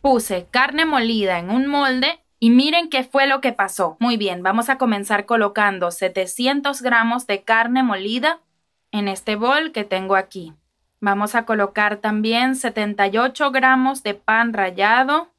Puse carne molida en un molde y miren qué fue lo que pasó. Muy bien, vamos a comenzar colocando 700 gramos de carne molida en este bol que tengo aquí. Vamos a colocar también 78 gramos de pan rallado.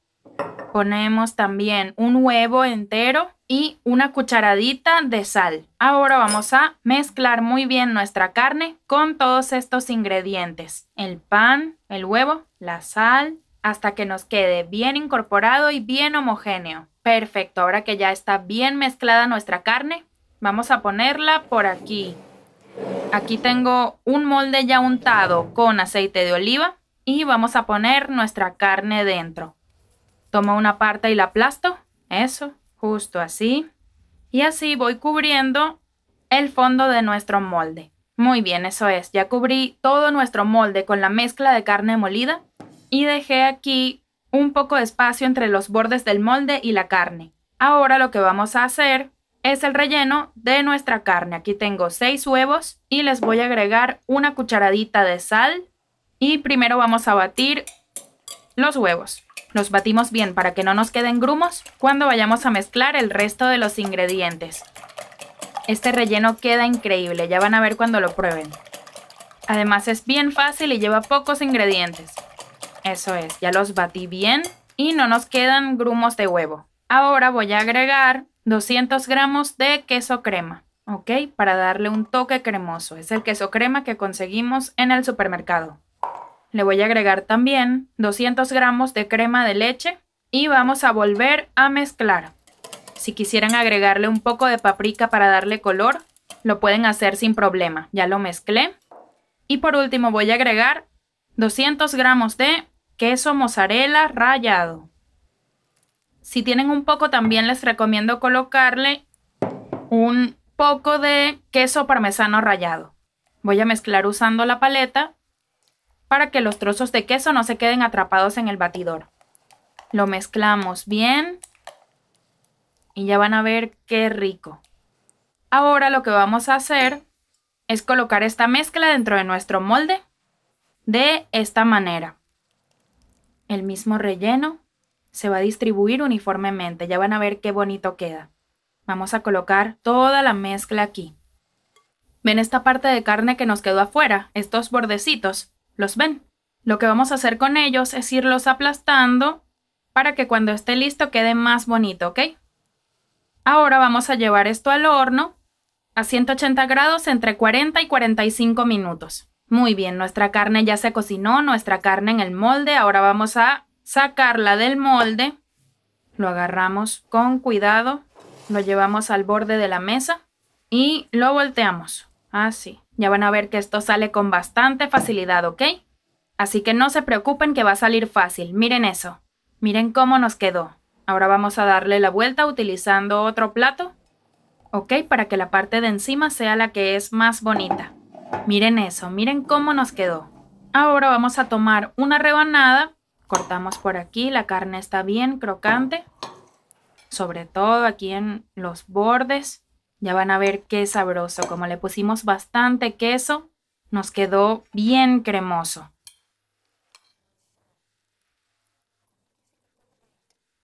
Ponemos también un huevo entero y una cucharadita de sal. Ahora vamos a mezclar muy bien nuestra carne con todos estos ingredientes. El pan, el huevo, la sal, hasta que nos quede bien incorporado y bien homogéneo. Perfecto, ahora que ya está bien mezclada nuestra carne, vamos a ponerla por aquí. Aquí tengo un molde ya untado con aceite de oliva y vamos a poner nuestra carne dentro. Tomo una parte y la aplasto, eso, justo así. Y así voy cubriendo el fondo de nuestro molde. Muy bien, eso es, ya cubrí todo nuestro molde con la mezcla de carne molida y dejé aquí un poco de espacio entre los bordes del molde y la carne. Ahora lo que vamos a hacer es el relleno de nuestra carne. Aquí tengo 6 huevos y les voy a agregar una cucharadita de sal y primero vamos a batir los huevos. Los batimos bien para que no nos queden grumos cuando vayamos a mezclar el resto de los ingredientes. Este relleno queda increíble, ya van a ver cuando lo prueben. Además es bien fácil y lleva pocos ingredientes. Eso es, ya los batí bien y no nos quedan grumos de huevo. Ahora voy a agregar 200 gramos de queso crema, ¿ok? Para darle un toque cremoso. Es el queso crema que conseguimos en el supermercado. Le voy a agregar también 200 gramos de crema de leche y vamos a volver a mezclar. Si quisieran agregarle un poco de paprika para darle color, lo pueden hacer sin problema. Ya lo mezclé. Y por último voy a agregar 200 gramos de queso mozzarella rallado. Si tienen un poco, también les recomiendo colocarle un poco de queso parmesano rallado. Voy a mezclar usando la paleta para que los trozos de queso no se queden atrapados en el batidor. Lo mezclamos bien y ya van a ver qué rico. Ahora lo que vamos a hacer es colocar esta mezcla dentro de nuestro molde de esta manera. El mismo relleno se va a distribuir uniformemente. Ya van a ver qué bonito queda. Vamos a colocar toda la mezcla aquí. ¿Ven esta parte de carne que nos quedó afuera? Estos bordecitos. ¿Los ven? Lo que vamos a hacer con ellos es irlos aplastando para que cuando esté listo quede más bonito, ¿ok? Ahora vamos a llevar esto al horno a 180 grados entre 40 y 45 minutos. Muy bien, nuestra carne ya se cocinó, nuestra carne en el molde. Ahora vamos a sacarla del molde. Lo agarramos con cuidado, lo llevamos al borde de la mesa y lo volteamos. Así. Ya van a ver que esto sale con bastante facilidad, ¿ok? Así que no se preocupen que va a salir fácil. Miren eso. Miren cómo nos quedó. Ahora vamos a darle la vuelta utilizando otro plato, ¿ok? Para que la parte de encima sea la que es más bonita. Miren eso, miren cómo nos quedó. Ahora vamos a tomar una rebanada. Cortamos por aquí, la carne está bien crocante. Sobre todo aquí en los bordes. Ya van a ver qué sabroso. Como le pusimos bastante queso, nos quedó bien cremoso.